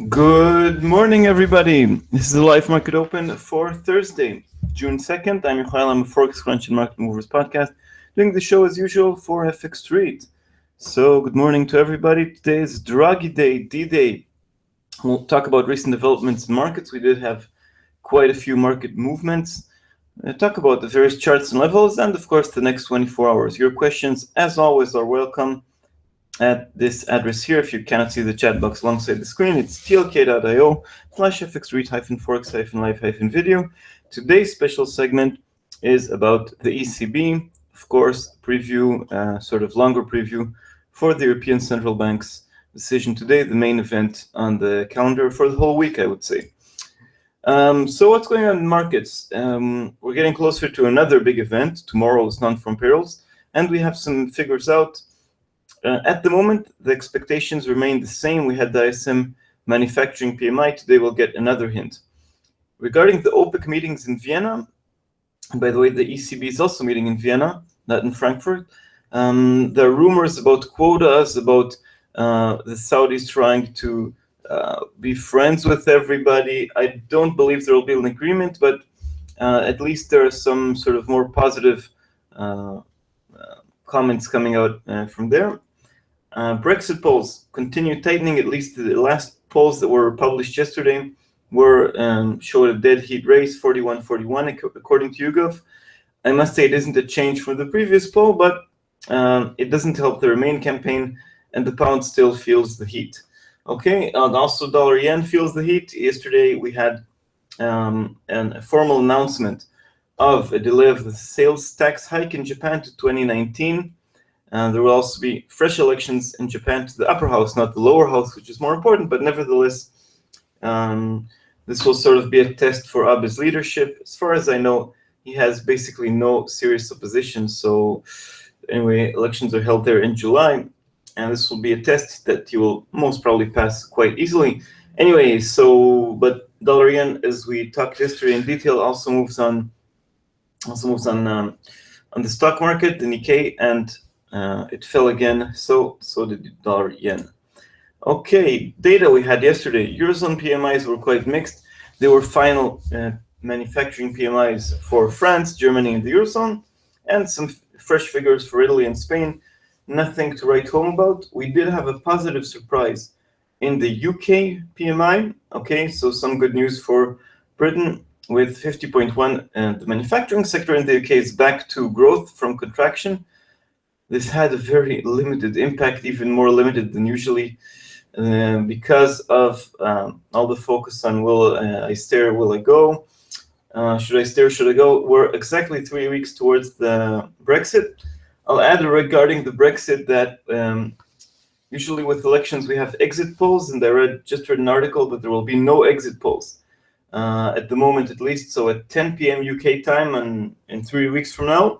Good morning, everybody. This is the Live Market Open for Thursday, June 2nd. I'm Yohay Elam, Forex Crunch and Market Movers podcast, doing the show as usual for FX Street. So, good morning to everybody. Today is Draghi Day, D-Day. We'll talk about recent developments in markets. We did have quite a few market movements. Talk about the various charts and levels, and of course, the next 24 hours. Your questions, as always, are welcome at this address here. If you cannot see the chat box alongside the screen, it's tlk.io/fxread-forex-live-video. Today's special segment is about the ECB, of course, preview, sort of longer preview for the European Central Bank's decision today, the main event on the calendar for the whole week, I would say. So what's going on in markets? We're getting closer to another big event, tomorrow's non-farm payrolls, and we have some figures out. At the moment, the expectations remain the same. We had the ISM manufacturing PMI. Today we'll get another hint. Regarding the OPEC meetings in Vienna, by the way, the ECB is also meeting in Vienna, not in Frankfurt. There are rumors about quotas, about the Saudis trying to be friends with everybody. I don't believe there will be an agreement, but at least there are some sort of more positive comments coming out from there. Brexit polls continue tightening. At least the last polls that were published yesterday were showed a dead heat race, 41-41 according to YouGov. I must say it isn't a change from the previous poll, but it doesn't help the Remain campaign, and the pound still feels the heat. Okay, and also dollar yen feels the heat. Yesterday we had a formal announcement of a delay of the sales tax hike in Japan to 2019. There will also be fresh elections in Japan to the upper house, not the lower house, which is more important, but nevertheless, this will sort of be a test for Abe's leadership. As far as I know, he has basically no serious opposition. So anyway, elections are held there in July, and this will be a test that he will most probably pass quite easily. Anyway, but dollar yen, as we talked yesterday in detail, also moves on the stock market, the Nikkei, and it fell again. So did the dollar yen. Okay, data we had yesterday. Eurozone PMIs were quite mixed. They were final manufacturing PMIs for France, Germany, and the Eurozone, and some fresh figures for Italy and Spain. Nothing to write home about. We did have a positive surprise in the UK PMI. Okay, so some good news for Britain with 50.1, and the manufacturing sector in the UK is back to growth from contraction. This had a very limited impact, even more limited than usually, because of all the focus on will I stare, will I go? Should I stare, should I go? We're exactly 3 weeks towards the Brexit. I'll add regarding the Brexit that usually with elections we have exit polls, and I just read an article that there will be no exit polls at the moment, at least. So at 10 p.m. UK time, and in 3 weeks from now,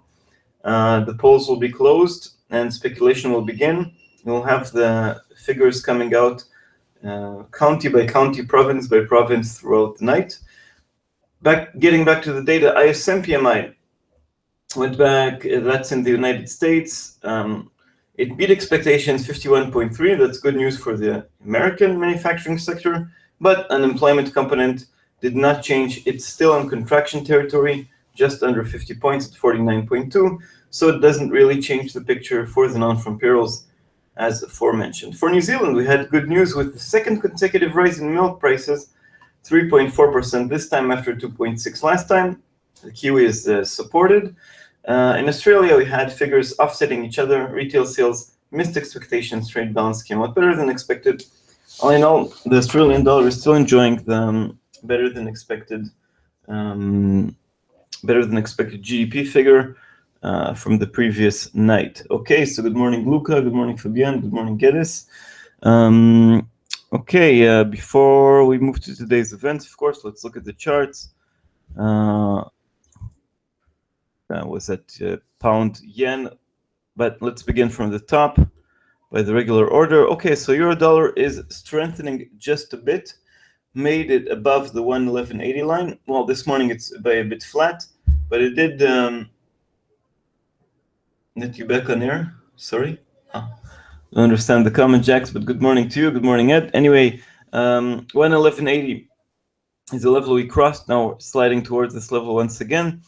the polls will be closed and speculation will begin. We'll have the figures coming out county by county, province by province throughout the night. Getting back to the data, ISM PMI went back. That's in the United States. It beat expectations, 51.3. That's good news for the American manufacturing sector, but unemployment component did not change. It's still in contraction territory, just under 50 points at 49.2. So it doesn't really change the picture for the non-farm payrolls, as aforementioned. For New Zealand, we had good news with the second consecutive rise in milk prices, 3.4% this time after 2.6 last time. The Kiwi is supported. In Australia, we had figures offsetting each other. Retail sales missed expectations. Trade balance came out better than expected. All in all, the Australian dollar is still enjoying the better than expected GDP figure from the previous night. Okay, so good morning, Luca. Good morning, Fabian. Good morning, Geddes. Okay, before we move to today's events, of course, let's look at the charts. Was that pound yen? But let's begin from the top by the regular order. Okay, so euro dollar is strengthening just a bit, made it above the 111.80 line. Well, this morning it's by a bit flat, but it did. Net you back on air? Sorry. I understand the comment, Jax, but good morning to you. Good morning, Ed. Anyway, 111.80 is the level we crossed. Now we're sliding towards this level once again.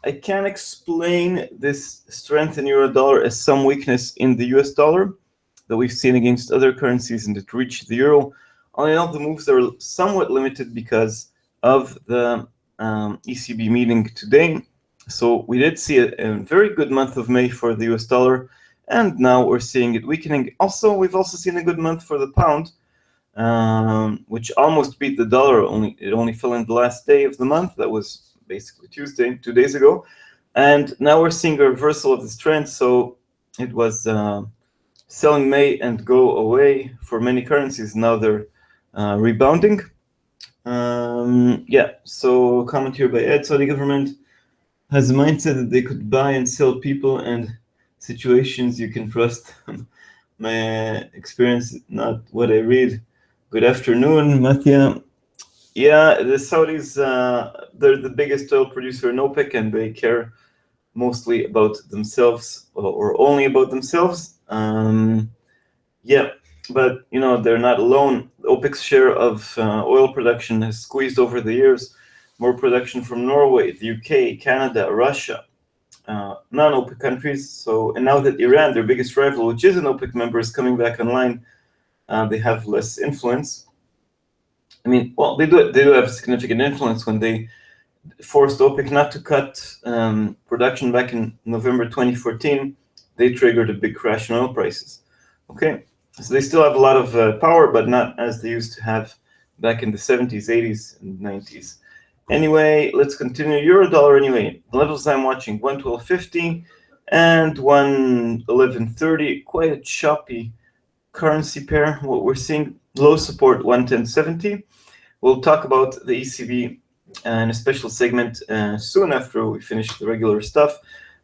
I can explain this strength in euro dollar as some weakness in the US dollar that we've seen against other currencies and it reached the euro. All in all, the moves are somewhat limited because of the ECB meeting today. So we did see a very good month of May for the US dollar, and now we're seeing it weakening. Also, we've also seen a good month for the pound, which almost beat the dollar. It only fell in the last day of the month. That was basically Tuesday, 2 days ago. And now we're seeing a reversal of this trend. So it was selling May and go away for many currencies. Now they're rebounding. Yeah, so comment here by Ed. Saudi government has a mindset that they could buy and sell people and situations you can trust. My experience, not what I read. Good afternoon, Mathia. Yeah, the Saudis, they're the biggest oil producer in OPEC, and they care mostly about themselves or only about themselves. Yeah, but you know they're not alone. OPEC's share of oil production has squeezed over the years. More production from Norway, the UK, Canada, Russia, non-OPEC countries. So, and now that Iran, their biggest rival, which is an OPEC member, is coming back online, they have less influence. I mean, well, they do have significant influence when they forced OPEC not to cut production back in November 2014. They triggered a big crash in oil prices. Okay, so they still have a lot of power, but not as they used to have back in the 70s, 80s, and 90s. Anyway, let's continue. Euro dollar anyway. The levels I'm watching, 112.50 and 111.30. Quite a choppy currency pair. What we're seeing, low support, 110.70. We'll talk about the ECB in a special segment soon after we finish the regular stuff.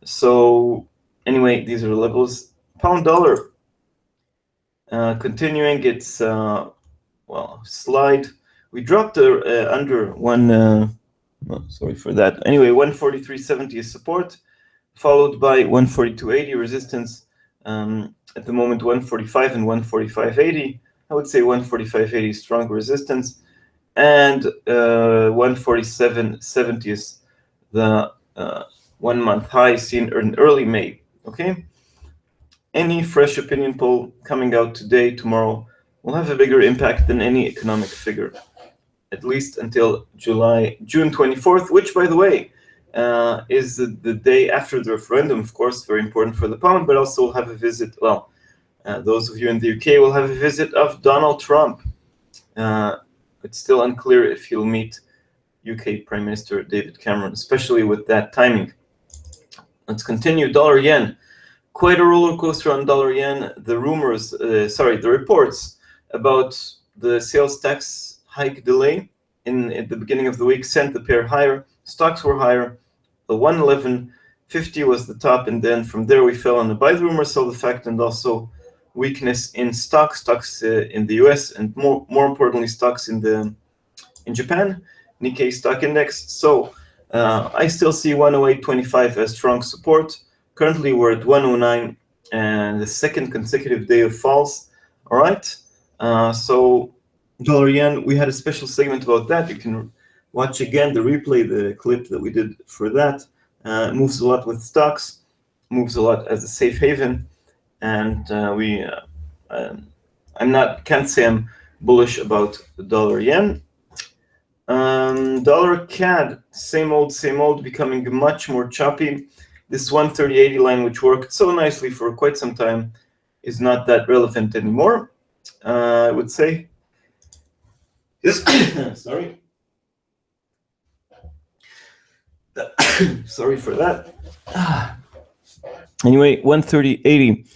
So anyway, these are the levels. Pound dollar. Continuing its slide. We dropped under one. Sorry for that. Anyway, 143.70 is support, followed by 142.80 resistance. At the moment, 145 and 145.80. I would say 145.80 is strong resistance, and 147.70 is the 1 month high seen in early May. Okay. Any fresh opinion poll coming out today, tomorrow, will have a bigger impact than any economic figure, at least until June 24th, which, by the way, is the day after the referendum, of course, very important for the pound, but also will have a visit, those of you in the UK will have a visit of Donald Trump. It's still unclear if he'll meet UK Prime Minister David Cameron, especially with that timing. Let's continue. Dollar yen. Quite a roller coaster on dollar yen. The reports about the sales tax hike delay at the beginning of the week sent the pair higher. Stocks were higher. The 111.50 was the top, and then from there we fell on the buy the rumor, sell the fact, and also weakness in stocks in the US, and more importantly stocks in Japan, Nikkei stock index. So I still see 108.25 as strong support. Currently, we're at 109 and the second consecutive day of falls. All right. So dollar yen, we had a special segment about that. You can watch again the replay, the clip that we did for that. It moves a lot with stocks, moves a lot as a safe haven, and can't say I'm bullish about the dollar yen. Dollar CAD, same old, becoming much more choppy. This 130.80 line, which worked so nicely for quite some time, is not that relevant anymore, I would say. Sorry. Sorry for that. Anyway, 130.80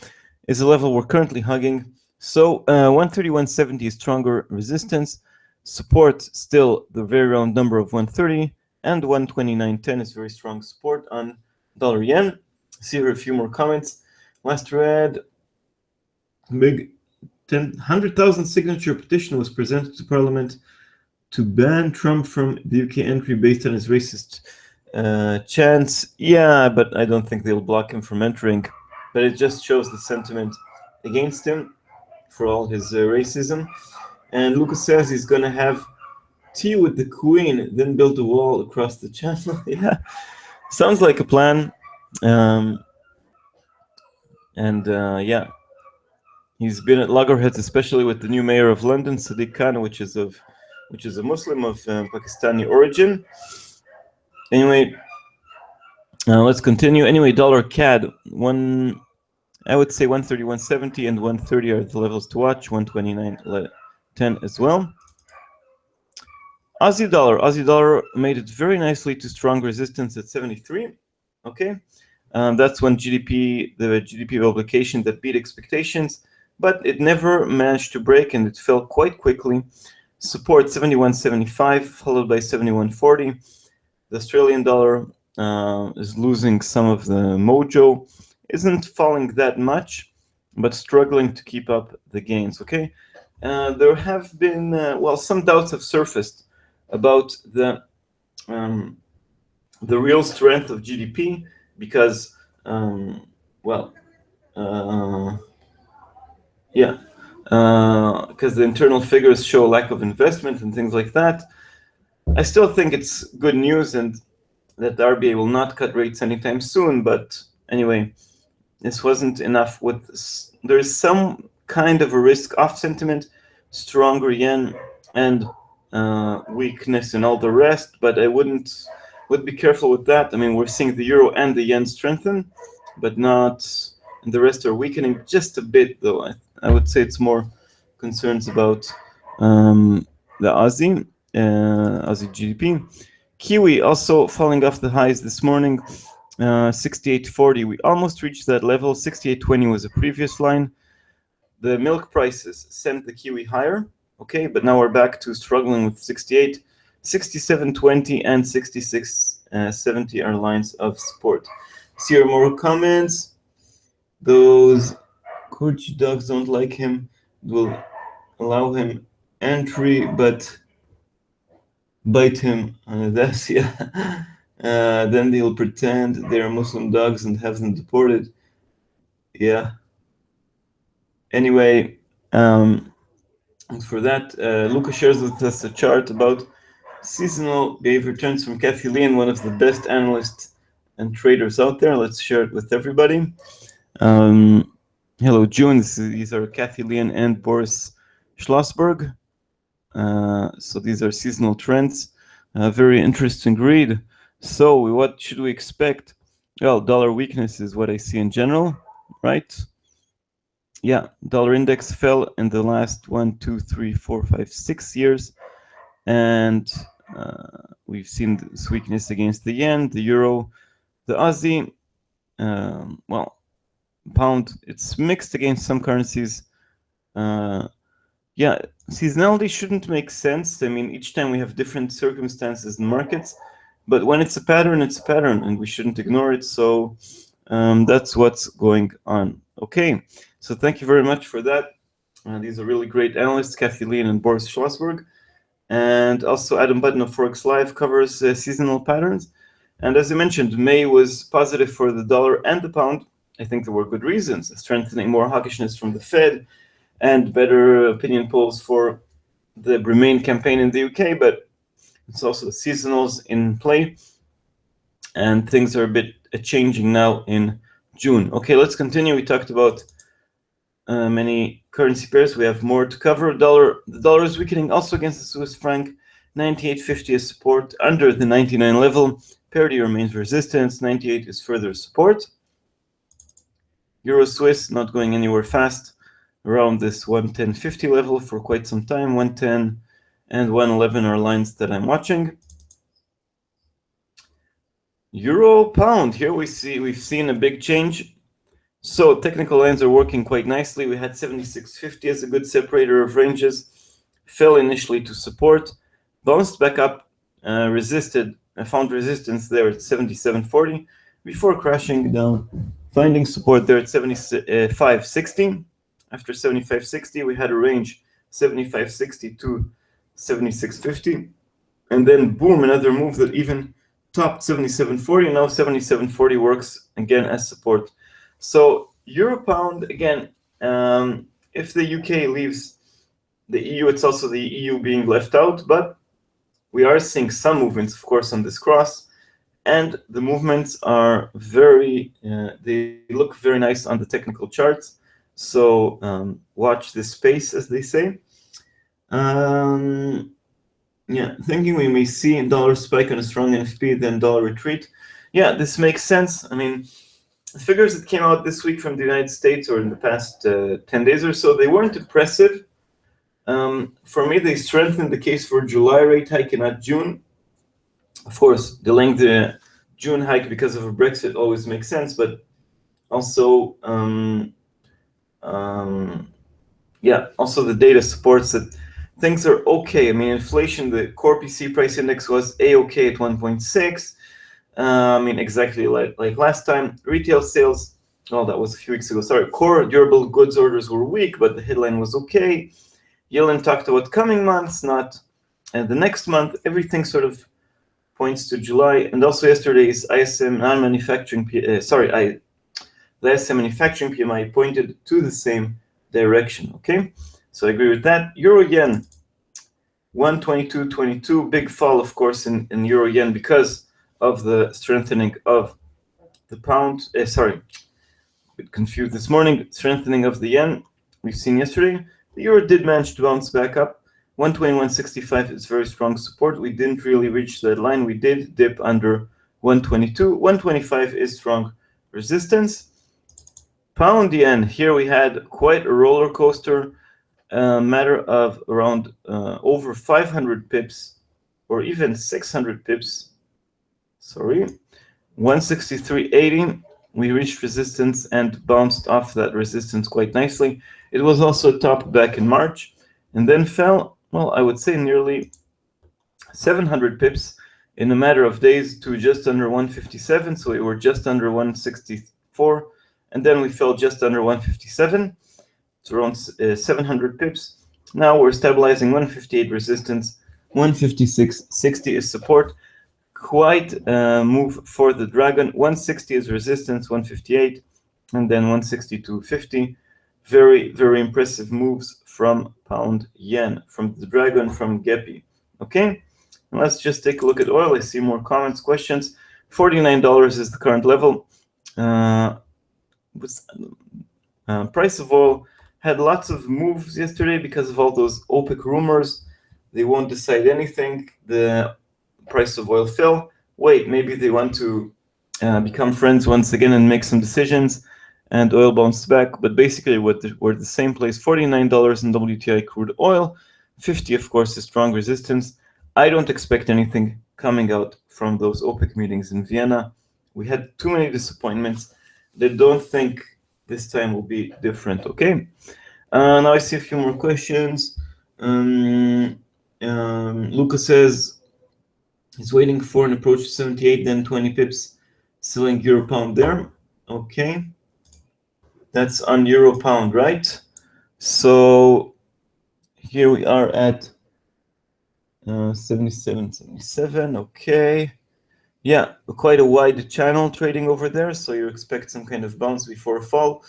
is a level we're currently hugging. So 131.70 is stronger resistance. Support still the very round number of 130, and 129.10 is very strong support on dollar yen. See here a few more comments. Last read, big 100,000 signature petition was presented to Parliament to ban Trump from the UK entry based on his racist chants. Yeah, but I don't think they'll block him from entering. But it just shows the sentiment against him for all his racism. And Lucas says he's going to have tea with the queen, then build a wall across the channel. Yeah, sounds like a plan. Yeah, he's been at loggerheads, especially with the new mayor of London, Sadiq Khan, which is a Muslim of Pakistani origin. Anyway, let's continue. Anyway, dollar CAD, I would say 131.70 and 130 are the levels to watch. 129.10 as well. Aussie dollar made it very nicely to strong resistance at 73. Okay, that's when the GDP publication that beat expectations, but it never managed to break and it fell quite quickly. Support 71.75 followed by 71.40. The Australian dollar is losing some of the mojo, isn't falling that much, but struggling to keep up the gains. Okay, there have been some doubts have surfaced about the real strength of GDP because because the internal figures show lack of investment and things like that. I still think it's good news and that the RBA will not cut rates anytime soon, but anyway, this wasn't enough. There's some kind of a risk-off sentiment, stronger yen and weakness and all the rest, but I would be careful with that. I mean, we're seeing the euro and the yen strengthen, but not, and the rest are weakening just a bit, though. I would say it's more concerns about the Aussie GDP. Kiwi also falling off the highs this morning, 68.40. We almost reached that level. 68.20 was a previous line. The milk prices sent the Kiwi higher. Okay, but now we're back to struggling with 68, 67.20, and 66.70 are lines of support. See your more comments. Those Kurchi dogs don't like him. Will allow him entry, but bite him on the ass. Yeah. Then they'll pretend they're Muslim dogs and have them deported. Yeah. Anyway, for that, Luca shares with us a chart about seasonal behavior trends from Kathy Lean, one of the best analysts and traders out there. Let's share it with everybody. Hello, June. These are Kathy Lean and Boris Schlossberg. So these are seasonal trends. Very interesting read. So what should we expect? Well, dollar weakness is what I see in general, right? Yeah, dollar index fell in the last 1, 2, 3, 4, 5, 6 years. And we've seen this weakness against the yen, the euro, the Aussie. Pound, it's mixed against some currencies. Yeah, seasonality shouldn't make sense. I mean, each time we have different circumstances in markets, but when it's a pattern, and we shouldn't ignore it. So that's what's going on. Okay, so thank you very much for that. These are really great analysts, Kathy Lean and Boris Schlossberg. And also Adam Button of Forex Live covers seasonal patterns. And as I mentioned, May was positive for the dollar and the pound. I think there were good reasons, strengthening more hawkishness from the Fed and better opinion polls for the Remain campaign in the UK, but it's also the seasonals in play. And things are a bit changing now in June. Okay, let's continue. We talked about many currency pairs. We have more to cover. The dollar is weakening also against the Swiss franc. 98.50 is support under the 99 level. Parity remains resistance. 98 is further support. Euro Swiss not going anywhere fast, around this 110.50 level for quite some time. 110 and 111 are lines that I'm watching. Euro pound, here we've seen a big change. So technical lines are working quite nicely. We had 76.50 as a good separator of ranges, fell initially to support, bounced back up, found resistance there at 77.40 before crashing down, finding support there at 75.60. After 75.60, we had a range 75.60 to 76.50, and then boom, another move that even topped 77.40. Now 77.40 works again as support. So euro pound, again, If the UK leaves the EU, it's also the EU being left out, but we are seeing some movements, of course, on this cross, and the movements are very, they look very nice on the technical charts. So watch this space, as they say. Yeah, thinking we may see dollar spike on a strong NFP, then dollar retreat. Yeah, this makes sense. I mean, the figures that came out this week from the United States or in the past 10 days or so, they weren't impressive. For me, they strengthened the case for July rate hike and not June. Of course, delaying the June hike because of a Brexit always makes sense, but also, yeah, also the data supports that things are okay. I mean, inflation, the core PC price index was A-okay at 1.6. I mean, exactly like last time. Retail sales, oh, that was a few weeks ago. Sorry, core durable goods orders were weak, but the headline was okay. Yellen talked about coming months, not the next month. Everything sort of points to July. And also yesterday's ISM non-manufacturing, the ISM manufacturing PMI pointed to the same direction. Okay, so I agree with that. Euro yen, 122.22, big fall, of course, in euro yen because of the strengthening of the pound. Sorry, a bit confused this morning. Strengthening of the yen we've seen yesterday. The euro did manage to bounce back up. 121.65 is very strong support. We didn't really reach that line. We did dip under 122. 125 is strong resistance. Pound yen, here we had quite a roller coaster, matter of around over 500 pips or even 600 pips. Sorry, 163.80. We reached resistance and bounced off that resistance quite nicely. It was also top back in March and then fell, well, I would say nearly 700 pips in a matter of days to just under 157. So we were just under 164. And then we fell just under 157. It's around 700 pips. Now we're stabilizing 158 resistance, 156.60 is support. Quite a move for the dragon. 160 is resistance, 158, and then 162.50. Very, very impressive moves from pound yen, from the dragon, from Gepi. Okay, and let's just take a look at oil. I see more comments, questions. $49 is the current level. Price of oil had lots of moves yesterday because of all those OPEC rumors. They won't decide anything. The price of oil fell. Wait, maybe they want to become friends once again and make some decisions, and oil bounced back. But basically, we're the same place. $49 in WTI crude oil. 50, of course, is strong resistance. I don't expect anything coming out from those OPEC meetings in Vienna. We had too many disappointments. They don't think this time will be different. Okay. Now I see a few more questions. Lucas says he's waiting for an approach to 78, then 20 pips, selling euro pound there. Okay. That's on euro pound, right? So here we are at 77.77. Okay. Yeah, quite a wide channel trading over there, so you expect some kind of bounce before a fall.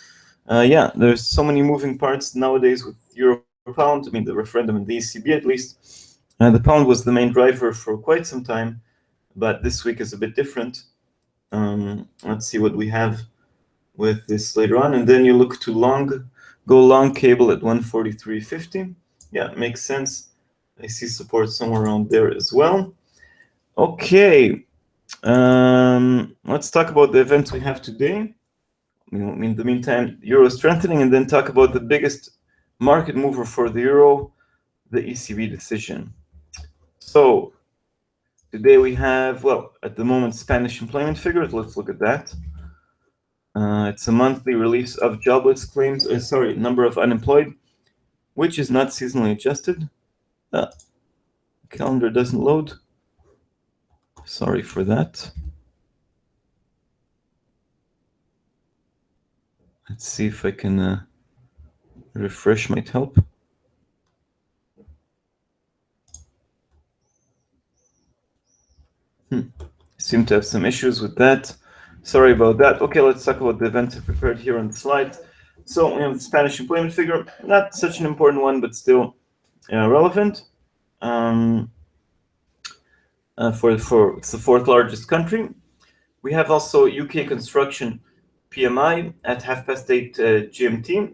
Yeah, there's so many moving parts nowadays with euro pound. I mean, the referendum and the ECB at least. The pound was the main driver for quite some time, but this week is a bit different. Let's see what we have with this later on, and then you look to long, go long cable at 143.50. Yeah, makes sense. I see support somewhere around there as well. Okay. Let's talk about the events we have today. In the meantime, euro strengthening, and then talk about the biggest market mover for the euro, the ECB decision. So today we have, well, at the moment, Spanish employment figures. Let's look at that. It's a monthly release of jobless claims, number of unemployed, which is not seasonally adjusted. Calendar doesn't load. Sorry for that. Let's see if I can refresh might help. Seem to have some issues with that. Sorry about that. Okay, let's talk about the events I prepared here on the slide. So we have the Spanish employment figure, not such an important one, but still relevant. It's the fourth largest country. We have also UK construction PMI at 8:30 GMT.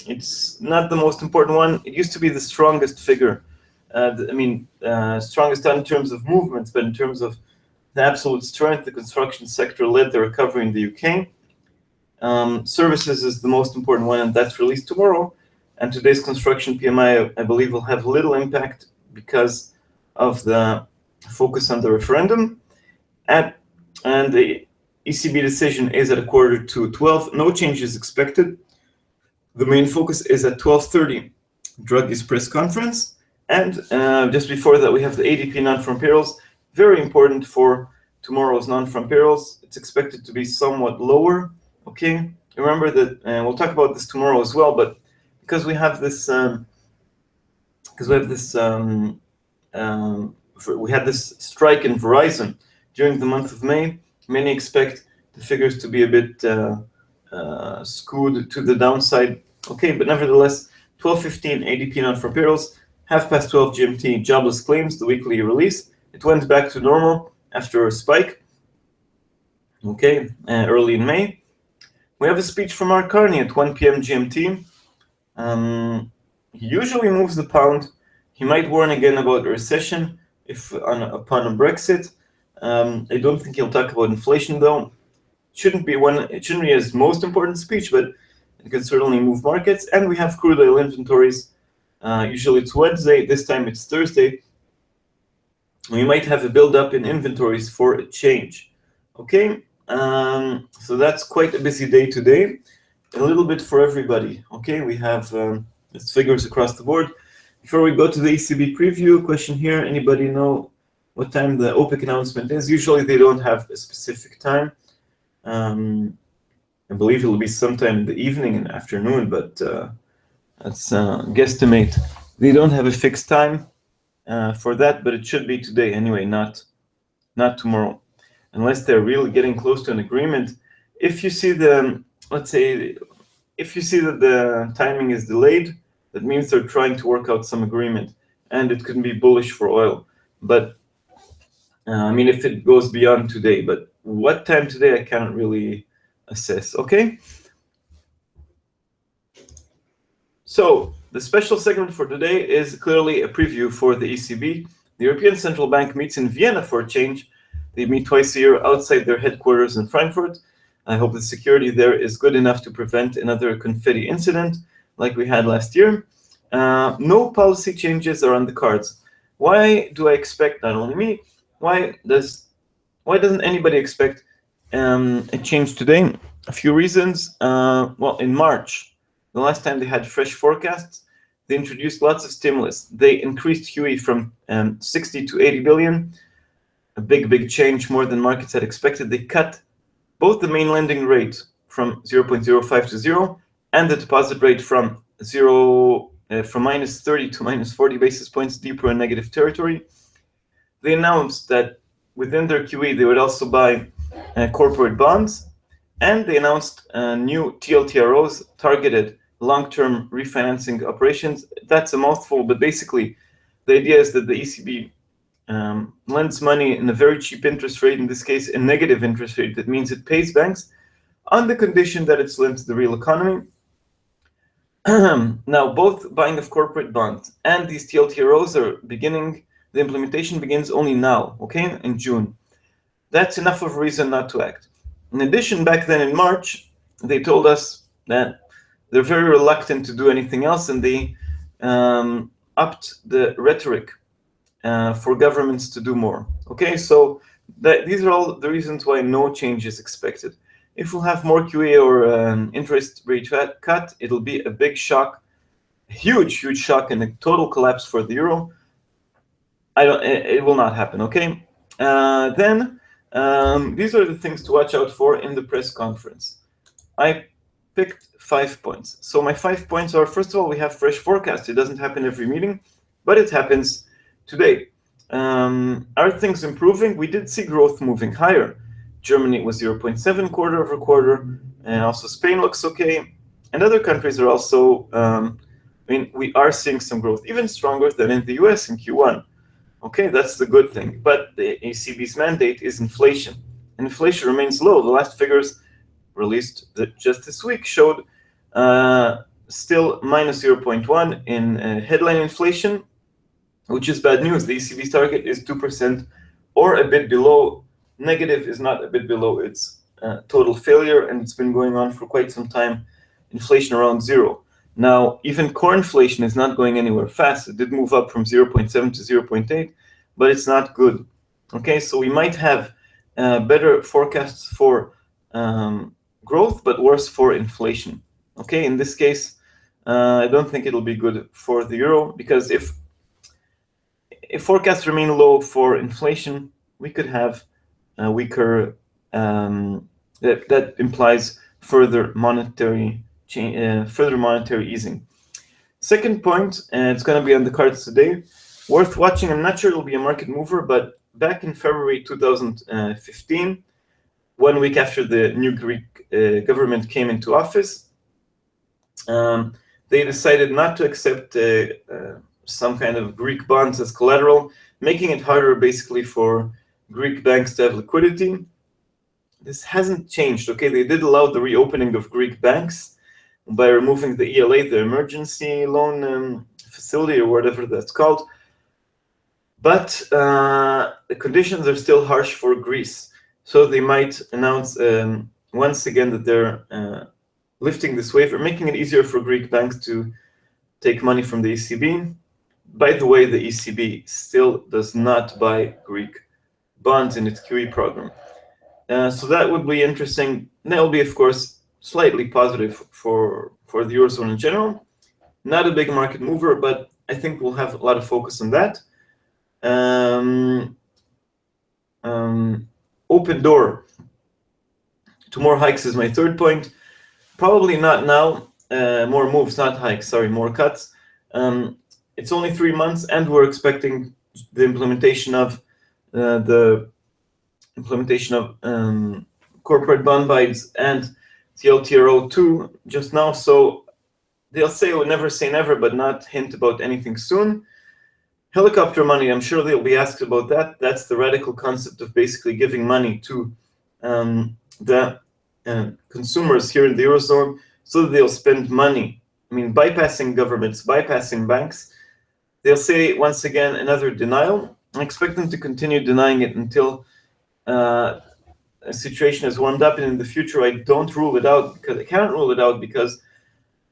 It's not the most important one. It used to be the strongest figure. Strongest not in terms of movements, but in terms of the absolute strength. The construction sector led the recovery in the UK. Services is the most important one, and that's released tomorrow. And today's construction PMI, I believe, will have little impact because of the focus on the referendum. And the ECB decision is at 11:45. No changes expected. The main focus is at 12:30, Draghi's press conference. And just before that, we have the ADP non-farm payrolls. Very important for tomorrow's non-farm payrolls. It's expected to be somewhat lower. Okay, remember that, and we'll talk about this tomorrow as well. But because we had this strike in Verizon during the month of May, many expect the figures to be a bit skewed to the downside. Okay, but nevertheless, 12:15 ADP non-farm payrolls, 12:30 GMT jobless claims, the weekly release. It went back to normal after a spike. Okay, early in May. We have a speech from Mark Carney at 1 p.m. GMT. He usually moves the pound. He might warn again about a recession upon a Brexit. I don't think he'll talk about inflation though. It shouldn't be his most important speech, but it can certainly move markets. And we have crude oil inventories. Usually it's Wednesday. This time it's Thursday. We might have a build-up in inventories for a change. Okay, so that's quite a busy day today. A little bit for everybody. Okay, we have figures across the board. Before we go to the ECB preview, question here: anybody know what time the OPEC announcement is? Usually they don't have a specific time. I believe it'll be sometime in the evening and afternoon, but let's guesstimate. They don't have a fixed time for that, but it should be today anyway, not tomorrow, unless they're really getting close to an agreement. If you see that the timing is delayed, that means they're trying to work out some agreement, and it could be bullish for oil. But if it goes beyond today, but what time today I cannot really assess. Okay. So the special segment for today is clearly a preview for the ECB. The European Central Bank meets in Vienna for a change. They meet twice a year outside their headquarters in Frankfurt. I hope the security there is good enough to prevent another confetti incident like we had last year. No policy changes are on the cards. Why do I expect, not only me, why doesn't anybody expect a change today? A few reasons. Well, in March, the last time they had fresh forecasts, they introduced lots of stimulus. They increased QE from 60 to 80 billion, a big change, more than markets had expected. They cut both the main lending rate from 0.05 to 0 and the deposit rate from minus 30 to minus 40 basis points, deeper in negative territory. They announced that within their QE, they would also buy corporate bonds, and they announced new TLTROs, targeted long-term refinancing operations. That's a mouthful, but basically the idea is that the ECB lends money in a very cheap interest rate, in this case a negative interest rate. That means it pays banks on the condition that it's linked to the real economy. Now, both buying of corporate bonds and these TLTROs are beginning, the implementation begins only now, okay, in June. That's enough of a reason not to act. In addition, back then in March, they told us that they're very reluctant to do anything else, and they upped the rhetoric for governments to do more. Okay, so these are all the reasons why no change is expected. If we'll have more QE or interest rate cut, it'll be a big shock, a huge shock, and a total collapse for the euro. It will not happen. Okay, then these are the things to watch out for in the press conference. I picked 5 points. So my 5 points are: first of all, we have fresh forecast. It doesn't happen every meeting, but it happens today. Are things improving? We did see growth moving higher. Germany was 0.7 quarter over quarter, and also Spain looks okay. And other countries are also, we are seeing some growth, even stronger than in the US in Q1. Okay, that's the good thing. But the ECB's mandate is inflation. And inflation remains low. The last figures released just this week showed still minus 0.1 in headline inflation, which is bad news. The ECB's target is 2% or a bit below. Negative is not a bit below, it's total failure, and it's been going on for quite some time. Inflation around 0. Now, even core inflation is not going anywhere fast. It did move up from 0.7 to 0.8, but it's not good. Okay, so we might have better forecasts for growth, but worse for inflation. Okay, in this case, I don't think it'll be good for the euro, because if forecasts remain low for inflation, we could have a weaker, that implies further monetary easing. Second point, and it's going to be on the cards today, worth watching. I'm not sure it'll be a market mover, but back in February 2015, 1 week after the new Greek government came into office, they decided not to accept some kind of Greek bonds as collateral, making it harder basically for Greek banks to have liquidity. This hasn't changed, okay? They did allow the reopening of Greek banks by removing the ELA, the emergency loan facility, or whatever that's called. But the conditions are still harsh for Greece. So they might announce once again that they're lifting this waiver, making it easier for Greek banks to take money from the ECB. By the way, the ECB still does not buy Greek bonds in its QE program. So that would be interesting. That will be, of course, slightly positive for the Eurozone in general. Not a big market mover, but I think we'll have a lot of focus on that. Open door to more hikes is my third point. Probably not now. More moves, not hikes. Sorry, more cuts. It's only 3 months, and we're expecting the implementation of corporate bond buys and TLTRO 2 just now. So they'll say, we'll never say never, but not hint about anything soon. Helicopter money, I'm sure they'll be asked about that. That's the radical concept of basically giving money to the consumers here in the Eurozone so that they'll spend money. I mean, bypassing governments, bypassing banks. They'll say, once again, another denial. I expect them to continue denying it until a situation is warmed up, and in the future, I don't rule it out, because I can't rule it out, because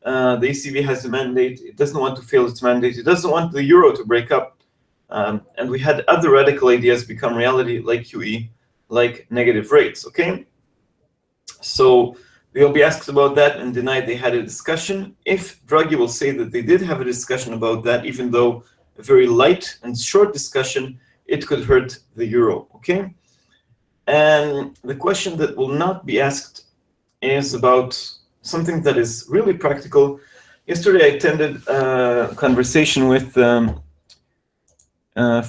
the ECB has a mandate. It doesn't want to fail its mandate. It doesn't want the euro to break up. And we had other radical ideas become reality, like QE, like negative rates, okay? So they'll be asked about that and deny they had a discussion. If Draghi will say that they did have a discussion about that, even though a very light and short discussion, it could hurt the euro, okay? And the question that will not be asked is about something that is really practical. Yesterday, I attended a conversation with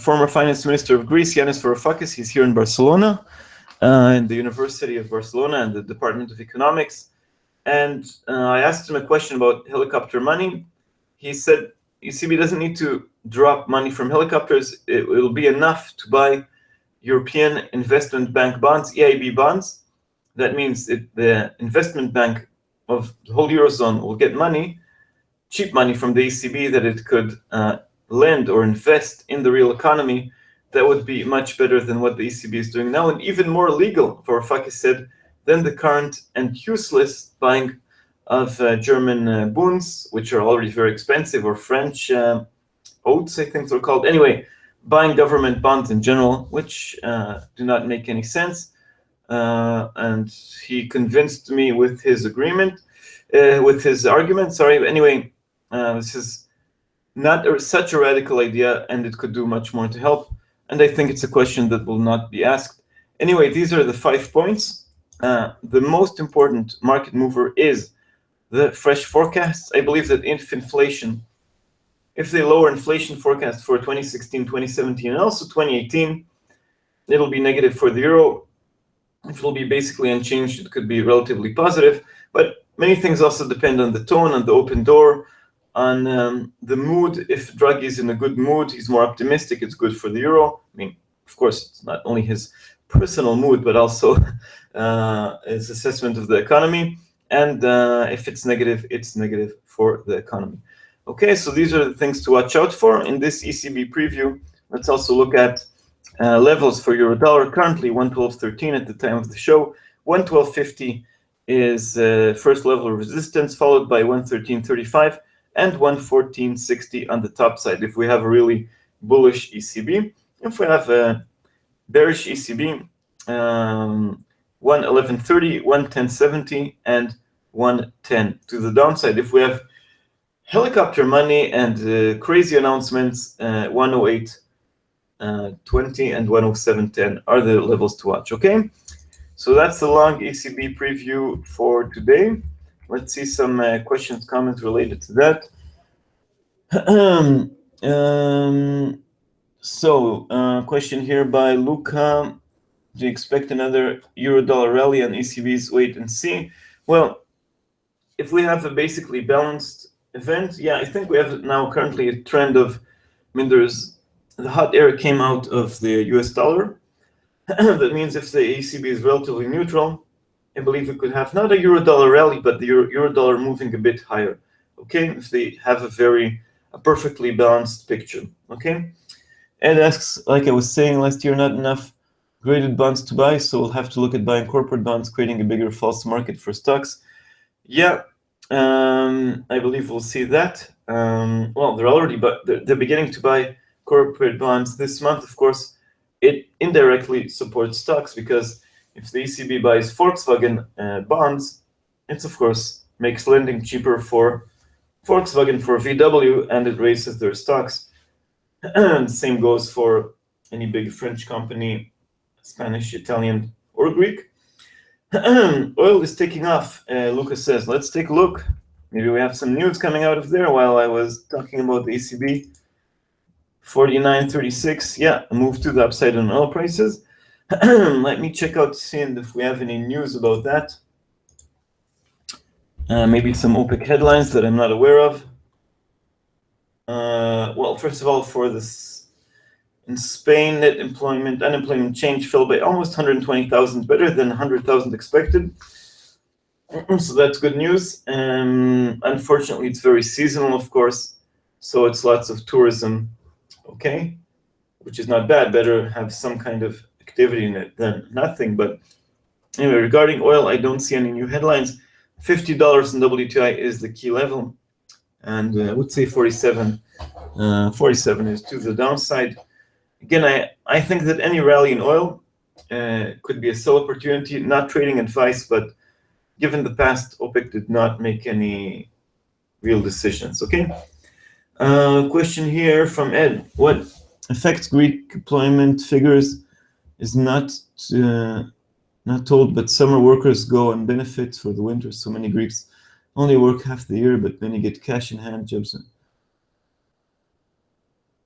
former finance minister of Greece, Yanis Varoufakis. He's here in Barcelona, in the University of Barcelona and the Department of Economics. And I asked him a question about helicopter money. He said, ECB doesn't need to drop money from helicopters. It will be enough to buy European Investment Bank bonds, EIB bonds. That means the investment bank of the whole Eurozone will get money, cheap money from the ECB that it could lend or invest in the real economy. That would be much better than what the ECB is doing now, and even more legal, Varoufakis said, than the current and useless buying of German bunds, which are already very expensive, or French oats, I think they're called. Anyway, buying government bonds in general, which do not make any sense. And he convinced me with his argument. Sorry. Anyway, this is not such a radical idea, and it could do much more to help. And I think it's a question that will not be asked. Anyway, these are the 5 points. The most important market mover is the fresh forecasts. I believe that if they lower inflation forecasts for 2016, 2017, and also 2018, it'll be negative for the euro. If it'll be basically unchanged, it could be relatively positive. But Many things also depend on the tone, on the open door, on the mood. If Draghi is in a good mood, he's more optimistic, it's good for the euro. I mean, of course, it's not only his personal mood, but also his assessment of the economy. And if it's negative for the economy. Okay, so these are the things to watch out for in this ECB preview. Let's also look at levels for euro dollar. Currently 112.13 at the time of the show. 112.50 is first level of resistance, followed by 113.35 and 114.60 on the top side if we have a really bullish ECB. If we have a bearish ECB, 111.30, 110.70 and 110 to the downside. If we have helicopter money and crazy announcements, 108.20 and 107.10 are the levels to watch. Okay, so that's the long ECB preview for today. Let's see some questions, comments related to that. Question here by Luca. Do you expect another euro-dollar rally on ECB's wait and see? Well, if we have a basically balanced event, yeah, I think we have now currently a trend of, I mean, there's the hot air came out of the US dollar. That means if the ECB is relatively neutral, I believe we could have not a euro-dollar rally, but the euro-dollar moving a bit higher. Okay, if they have a perfectly balanced picture. Okay, Ed asks, like I was saying last year, not enough graded bonds to buy, so we'll have to look at buying corporate bonds, creating a bigger false market for stocks. Yeah, I believe we'll see that. Well, they're already, but they're beginning to buy corporate bonds this month. Of course, it indirectly supports stocks because if the ECB buys Volkswagen bonds, it's of course makes lending cheaper for Volkswagen, for VW, and it raises their stocks. Same goes for any big French company, Spanish, Italian, or Greek. Oil is taking off, Lucas says. Let's take a look. Maybe we have some news coming out of there while I was talking about the ECB. 49.36, yeah, a move to the upside on oil prices. Let me check out, see if we have any news about that. Maybe some OPEC headlines that I'm not aware of. Well, first of all, for this, in Spain, net unemployment change fell by almost 120,000, better than 100,000 expected. So that's good news. Unfortunately, it's very seasonal, of course. So it's lots of tourism, okay, which is not bad. Better have some kind of activity in it than nothing. But anyway, regarding oil, I don't see any new headlines. $50 in WTI is the key level, and I would say 47 is to the downside. Again, I think that any rally in oil could be a sell opportunity, not trading advice, but given the past, OPEC did not make any real decisions, okay? Question here from Ed. What affects Greek employment figures is not told, but summer workers go on benefits for the winter. So many Greeks only work half the year, but many get cash in hand jobs.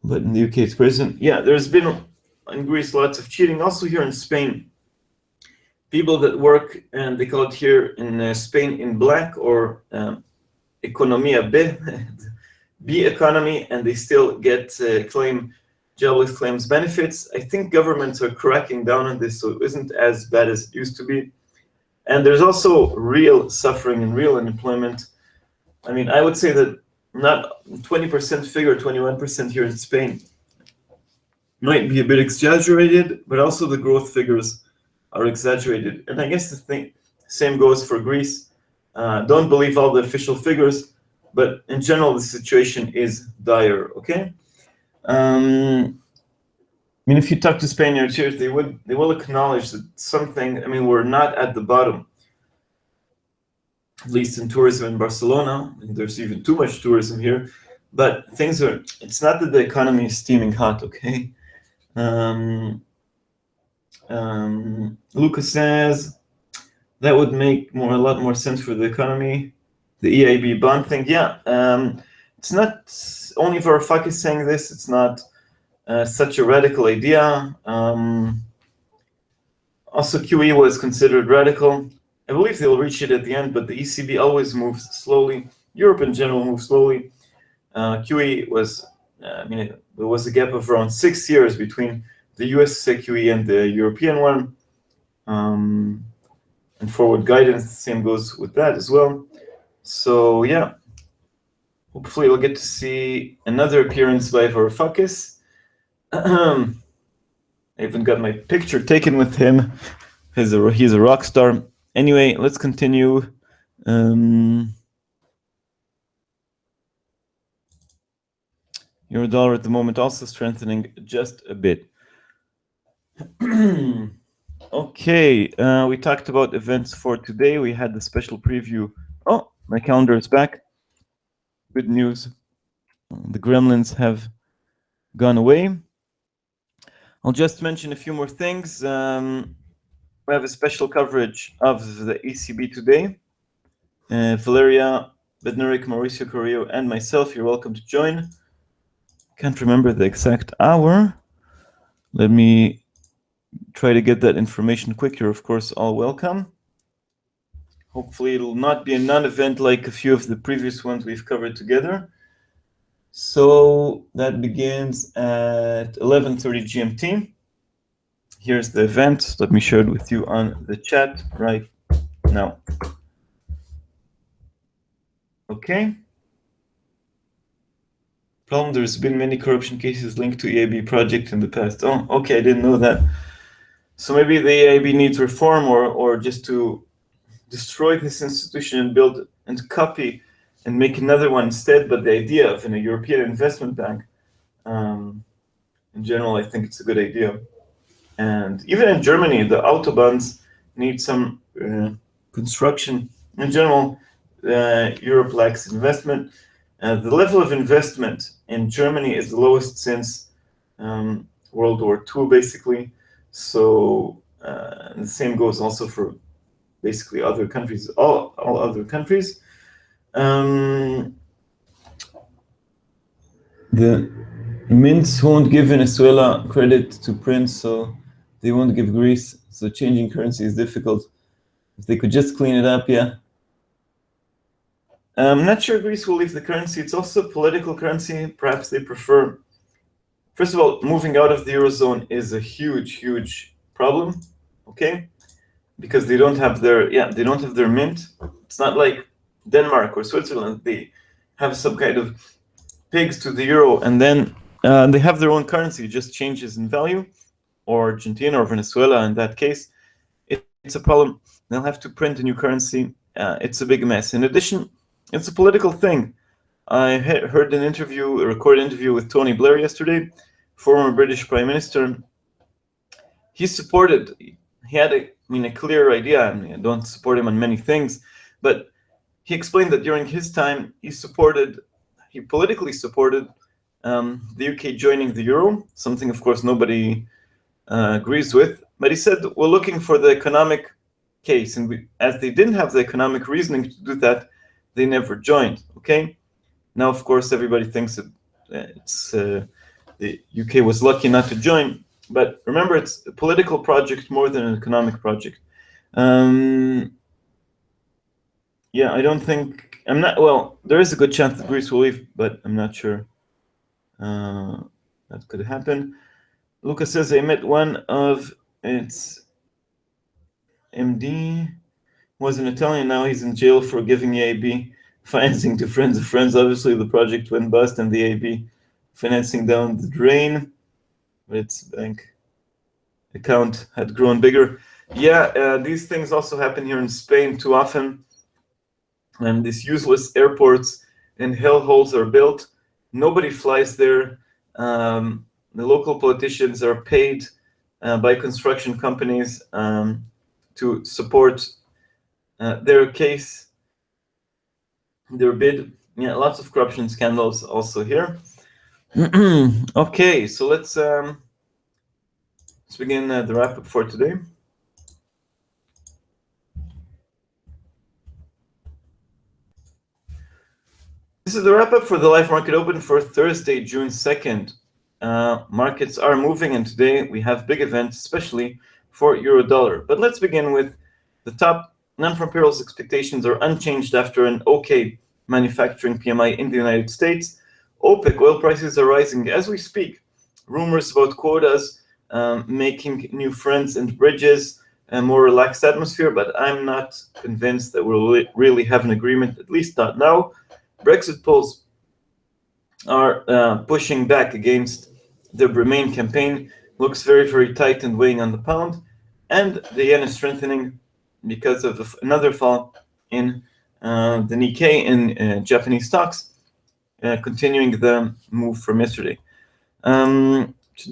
But in the UK, it's present. Yeah, there's been in Greece lots of cheating. Also here in Spain, people that work, and they call it here in Spain in black, or economía B, B economy, and they still get jobless claims benefits. I think governments are cracking down on this, so it isn't as bad as it used to be. And there's also real suffering and real unemployment. I mean, I would say that not 20% figure, 21% here in Spain might be a bit exaggerated, but also the growth figures are exaggerated. And I guess the same goes for Greece. Don't believe all the official figures, but in general, the situation is dire, okay? I mean, if you talk to Spaniards here, they will acknowledge that something, I mean, we're not at the bottom, at least in tourism in Barcelona. And there's even too much tourism here, but it's not that the economy is steaming hot, okay? Lucas says that would make a lot more sense for the economy. The EIB bond thing, yeah. It's not only Varoufakis saying this. It's not such a radical idea. Also, QE was considered radical. I believe they'll reach it at the end, but the ECB always moves slowly. Europe in general moves slowly. QE was, there was a gap of around 6 years between the US QE and the European one. And forward guidance, the same goes with that as well. So yeah, hopefully we'll get to see another appearance by Varoufakis. I even got my picture taken with him. He's a rock star. Anyway, let's continue. Euro dollar at the moment also strengthening just a bit. Okay, we talked about events for today. We had the special preview. Oh, my calendar is back. Good news. The gremlins have gone away. I'll just mention a few more things. We have a special coverage of the ECB today. Valeria Bednarik, Mauricio Carrillo, and myself, you're welcome to join. Can't remember the exact hour. Let me try to get that information quick. You're, of course, all welcome. Hopefully, it'll not be a non-event like a few of the previous ones we've covered together. So that begins at 11:30 GMT. Here's the event. Let me share it with you on the chat right now. Okay. Problem, there's been many corruption cases linked to EIB project in the past. Oh, okay, I didn't know that. So maybe the EIB needs reform or just to destroy this institution and build and copy and make another one instead. But the idea of a European investment bank, in general, I think it's a good idea. And even in Germany, the autobahns need some construction. In general, Europe lacks investment. The level of investment in Germany is the lowest since World War II, basically. So the same goes also for basically other countries, all other countries. The mints won't give Venezuela credit to print, so they won't give Greece. So changing currency is difficult. If they could just clean it up, yeah. I'm not sure Greece will leave the currency. It's also a political currency. Perhaps they prefer. First of all, moving out of the Eurozone is a huge problem, okay? Because they don't have their mint. It's not like Denmark or Switzerland. They have some kind of pegs to the euro, and then they have their own currency. It just changes in value. Or Argentina or Venezuela, in that case, it's a problem. They'll have to print a new currency. It's a big mess. In addition, it's a political thing. I heard a recorded interview with Tony Blair yesterday, former British Prime Minister. He had a clear idea. I don't support him on many things, but he explained that during his time, he politically supported the UK joining the euro, something, of course, nobody agrees with. But he said, we're looking for the economic case, and as they didn't have the economic reasoning to do that, they never joined, okay? Now, of course, everybody thinks that the UK was lucky not to join, but remember, it's a political project more than an economic project. Yeah, there is a good chance that Greece will leave, but I'm not sure that could happen. Lucas says, I met one of its MD, was an Italian, now he's in jail for giving EIB financing to friends of friends. Obviously, the project went bust and the EIB financing down the drain, but its bank account had grown bigger. Yeah, these things also happen here in Spain too often. And these useless airports and hellholes are built. Nobody flies there. The local politicians are paid by construction companies to support their case, their bid. Yeah, lots of corruption scandals also here. Okay, so let's begin the wrap-up for today. This is the wrap-up for the live market open for Thursday, June 2nd. Markets are moving, and today we have big events, especially for euro dollar. But let's begin with the top non-farm payrolls expectations are unchanged after an okay manufacturing PMI in the United States. OPEC oil prices are rising as we speak. Rumors about quotas making new friends and bridges, a more relaxed atmosphere, but I'm not convinced that we'll really have an agreement, at least not now. Brexit polls are pushing back against the Remain campaign. Looks very, very tight and weighing on the pound. And the yen is strengthening because of another fall in the Nikkei in Japanese stocks, continuing the move from yesterday.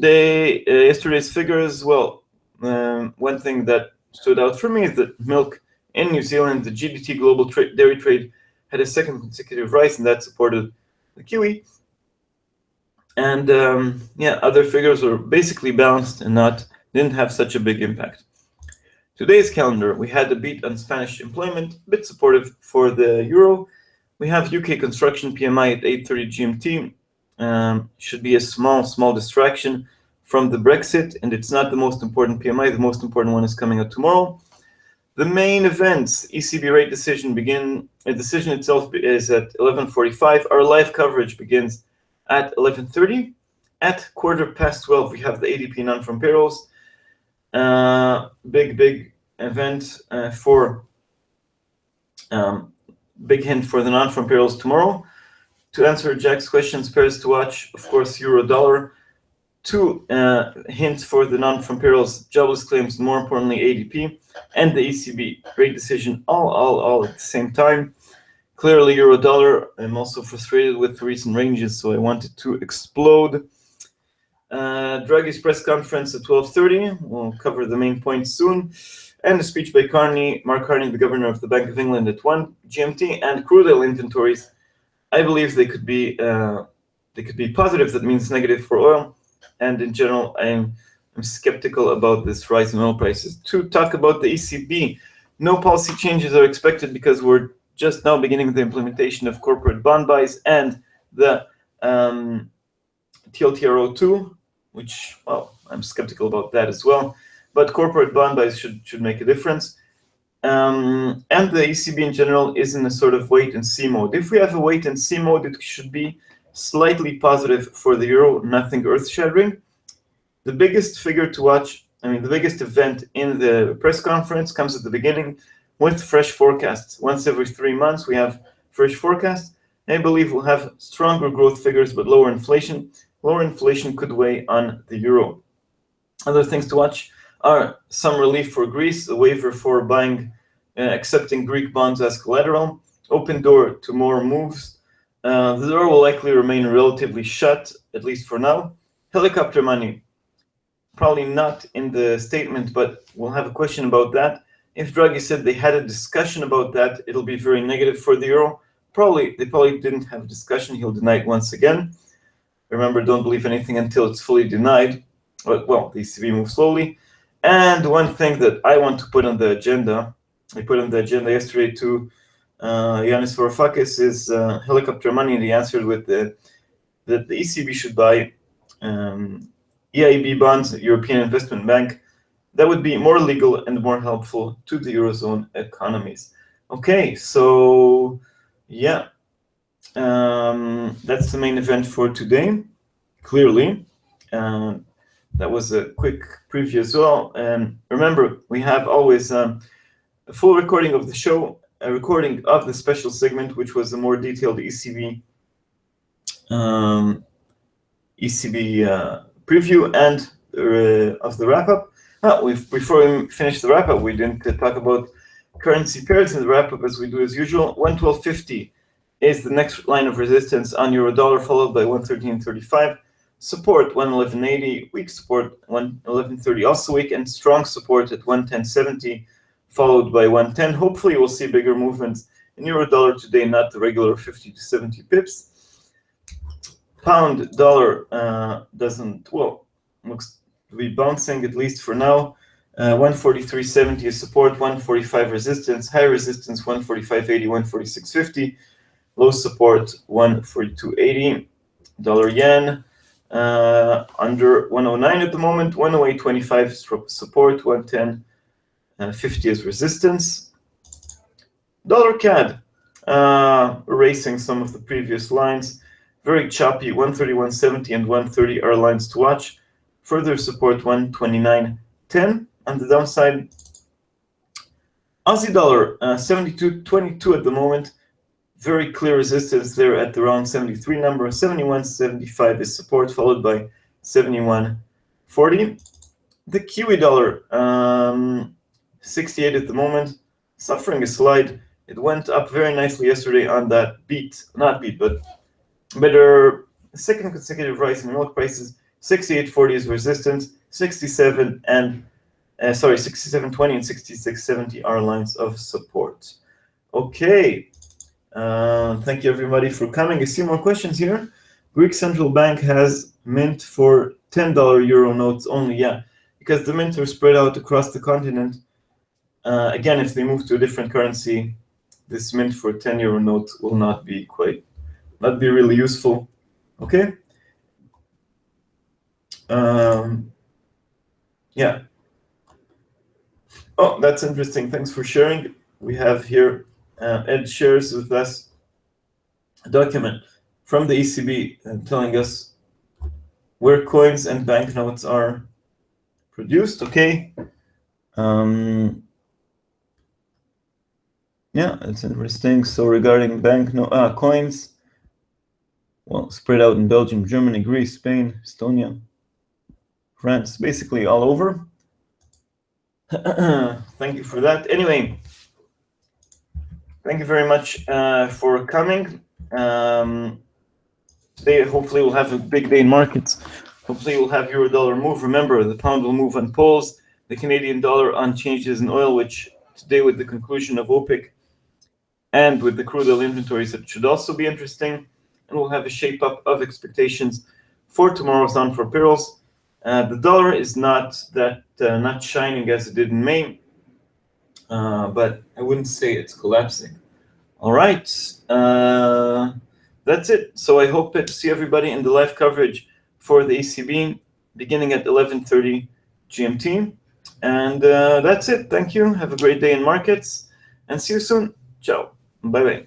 Yesterday's figures, well, one thing that stood out for me is that milk in New Zealand, the GDT global dairy trade, had a second consecutive rise, and that supported the kiwi. And other figures were basically balanced and didn't have such a big impact. Today's calendar, we had a beat on Spanish employment, a bit supportive for the euro. We have UK construction PMI at 8:30 GMT. Should be a small distraction from the Brexit, and it's not the most important PMI. The most important one is coming out tomorrow. The main events, ECB rate decision the decision itself is at 11:45. Our live coverage begins at 11:30. At 12:15, we have the ADP non-farm payrolls. Big event big hint for the non-farm payrolls tomorrow. To answer Jack's questions, pairs to watch, of course, euro dollar. Two hints for the non-farm payrolls, jobless claims, more importantly ADP, and the ECB rate decision all at the same time. Clearly euro dollar, I'm also frustrated with recent ranges, so I wanted to explode. Draghi's press conference at 12:30. We'll cover the main points soon. And a speech by Mark Carney, the governor of the Bank of England, at 1 GMT. And crude oil inventories, I believe they could be positive. That means negative for oil. And in general, I'm skeptical about this rise in oil prices. To talk about the ECB, no policy changes are expected because we're just now beginning the implementation of corporate bond buys and the TLTRO2, which, well, I'm skeptical about that as well. But corporate bond buys should make a difference. And the ECB in general is in a sort of wait-and-see mode. If we have a wait-and-see mode, it should be slightly positive for the euro, nothing earth-shattering. The biggest figure to watch, the biggest event in the press conference comes at the beginning with fresh forecasts. Once every 3 months, we have fresh forecasts. I believe we'll have stronger growth figures, but lower inflation. Lower inflation could weigh on the euro. Other things to watch are some relief for Greece, a waiver for accepting Greek bonds as collateral, open door to more moves. The door will likely remain relatively shut, at least for now. Helicopter money, probably not in the statement, but we'll have a question about that. If Draghi said they had a discussion about that, it'll be very negative for the euro. They probably didn't have a discussion. He'll deny it once again. Remember, don't believe anything until it's fully denied. But, well, the ECB moves slowly. And one thing that I want to put on the agenda, I put on the agenda yesterday to Yanis Varoufakis, is helicopter money, and he answered with that the ECB should buy EIB bonds, European Investment Bank. That would be more legal and more helpful to the Eurozone economies. Okay, so yeah, that's the main event for today, clearly. That was a quick preview as well. Remember, we have always a full recording of the show, a recording of the special segment, which was a more detailed ECB preview and of the wrap-up. Before we finish the wrap-up, we didn't talk about currency pairs in the wrap-up as we do as usual. 112.50 is the next line of resistance on euro dollar, followed by 113.35. Support 111.80, weak support 111.30, also weak, and strong support at 110.70, followed by 110. Hopefully we'll see bigger movements in euro dollar today, not the regular 50 to 70 pips. Pound dollar looks to be bouncing, at least for now. 143.70 is support, 145 resistance, high resistance 145.80, 146.50, low support 142.80. Dollar yen under 109 at the moment, 108.25 support, 110.50 is resistance. Dollar CAD, erasing some of the previous lines. Very choppy. 131.70 and 130 are lines to watch. Further support 129.10 on the downside. Aussie dollar 72.22 at the moment. Very clear resistance there at the round 73 number. 71.75 is support, followed by 71.40. The Kiwi dollar 68 at the moment, suffering a slide. It went up very nicely yesterday on that but better second consecutive rise in milk prices. 68.40 is resistance. 67 and 67.20 and 66.70 are lines of support. Okay. Thank you everybody for coming. I see more questions here. Greek Central Bank has mint for $10 euro notes only. Yeah, because the mints are spread out across the continent. Again, if they move to a different currency, this mint for 10 euro notes will not be really useful. Okay. Yeah. Oh, that's interesting. Thanks for sharing. We have here Ed shares with us a document from the ECB telling us where coins and banknotes are produced. Okay. Yeah, it's interesting. So regarding coins, well, spread out in Belgium, Germany, Greece, Spain, Estonia, France, basically all over. Thank you for that. Anyway, thank you very much for coming. Today, hopefully, we'll have a big day in markets. Hopefully, we'll have euro dollar move. Remember, the pound will move on polls, the Canadian dollar on changes in oil, which today, with the conclusion of OPEC and with the crude oil inventories, it should also be interesting. And we'll have a shape up of expectations for tomorrow's non-farm payrolls. The dollar is not shining as it did in May, but I wouldn't say it's collapsing. All right, that's it. So I hope to see everybody in the live coverage for the ECB beginning at 11:30 GMT. And that's it. Thank you. Have a great day in markets and see you soon. Ciao. Bye-bye.